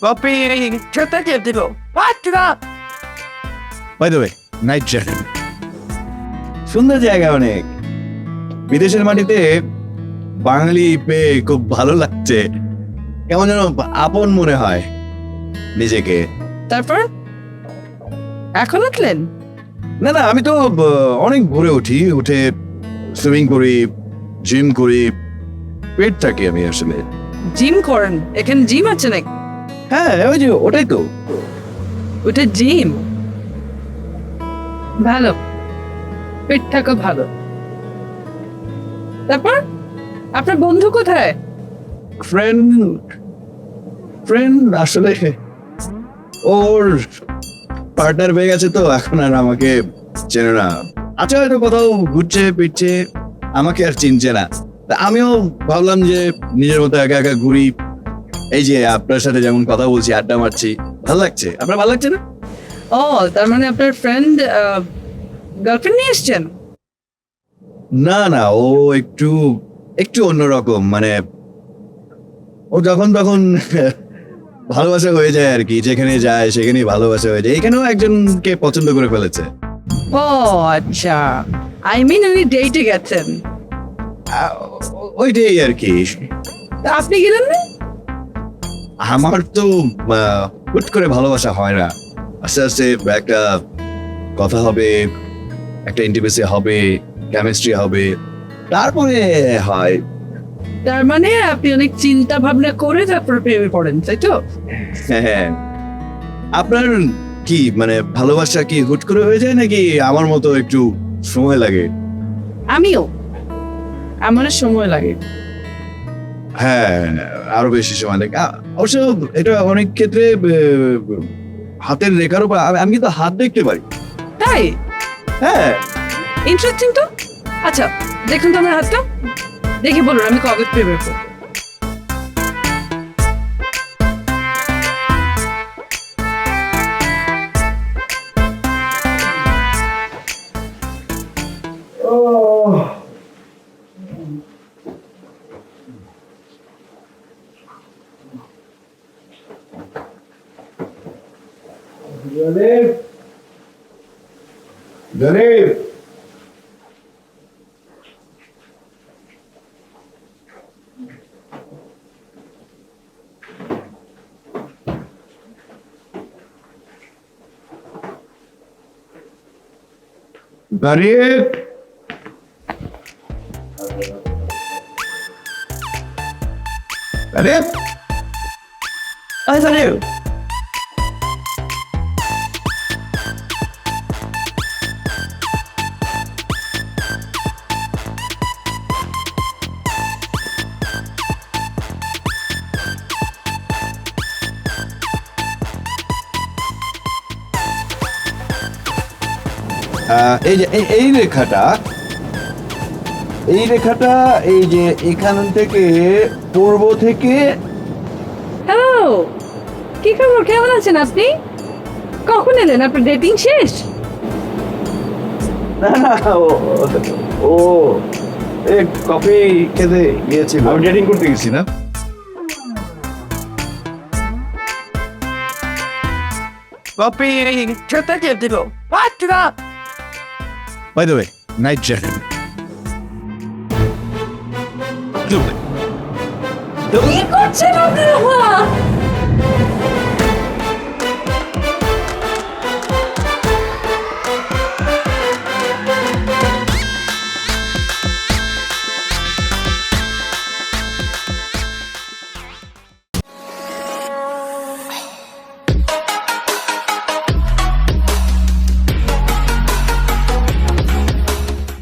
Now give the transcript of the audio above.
Copy খেতে কে দিল বাচ্চা by the way night journey সুন্দর জায়গা অনেক বিদেশের মাটিতে বাঙালি পেয়ে খুব ভালো লাগছে কেমন যেন আপন মনে হয় নিজেকে তারপর এখন উঠলেন? না না আমি তো অনেক ভোরে উঠে সুইমিং করি জিম করি পেট থাকি আমি আসলে জিম করেন? এখানে জিম আছে নাকি? হ্যাঁ ওই যে ওটাই তো ওটা জিম ভালো, পেট থাকা ভালো। তারপর আপনার বন্ধু কোথায়? ফ্রেন্ড আসলে ওর পার্টনার হয়ে গেছে তো এখন আর আমাকে চেনে না আচ্ছা হয়তো কোথাও ঘুরছে ফিরছে আমাকে আর চিনছে না তা আমিও ভাবলাম যে নিজের মতো একা একা ঘুরি এই যে আপনার সাথে যেমন কথা বলছি আড্ডা মারছি ভালো লাগছে আপনার ভালো লাগছে না ও তার মানে আপনার ফ্রেন্ড গার্লফ্রেন্ড নিয়ে এসছেন? না না ও একটু একটু অন্যরকম মানে ও যখন তখন ভালোবাসা হয়ে যায় আর কি যেখানে যায় সেখানেই ভালোবাসা হয়ে যায় এখানেও একজনকে পছন্দ করে ফেলেছে ও আচ্ছা, আই মিন উনি ডেটে গেছেন। ওইটাই আর কি তা আপনি গেলেন না? আমার তো হুট করে ভালোবাসা হয় না আস্তে আস্তে একটা কথা হবে একটা ইন্টিমেসি হবে কেমিস্ট্রি হবে তারপরে হয় তার মানে আপনি অনেক চিন্তা ভাবনা করে তারপর প্রেমে পড়েন, তাই তো? হ্যাঁ আপনার কি মানে ভালোবাসা কি হুট করে হয়ে যায় নাকি আমার মতো একটু সময় লাগে আমিও, আমার সময় লাগে। হ্যাঁ আরো বেশি সময় লাগে অবশ্য এটা অনেক ক্ষেত্রে হাতের রেখার উপর আমি কিন্তু হাত দেখতে পারি তাই? হ্যাঁ ইন্টারেস্টিং তো। আচ্ছা দেখুন তো আমার হাতটা, দেখে বলুন আমি কবে প্রেমে পড়ব। Garip. Garip. Ay, Garip. এই যে এই রেখাটা এই যে এখান থেকে পূর্ব থেকে হ্যালো, কি খবর, কেমন আছেন আপনি? কখন এলেন? আপনার ডেটিং শেষ? না না ও কফি খেতে গিয়েছি আমি ডেটিং করতে গেছি না কপি খেতে কে দিল বাচ্চা? By the way night journey কি করছেন আপনারা?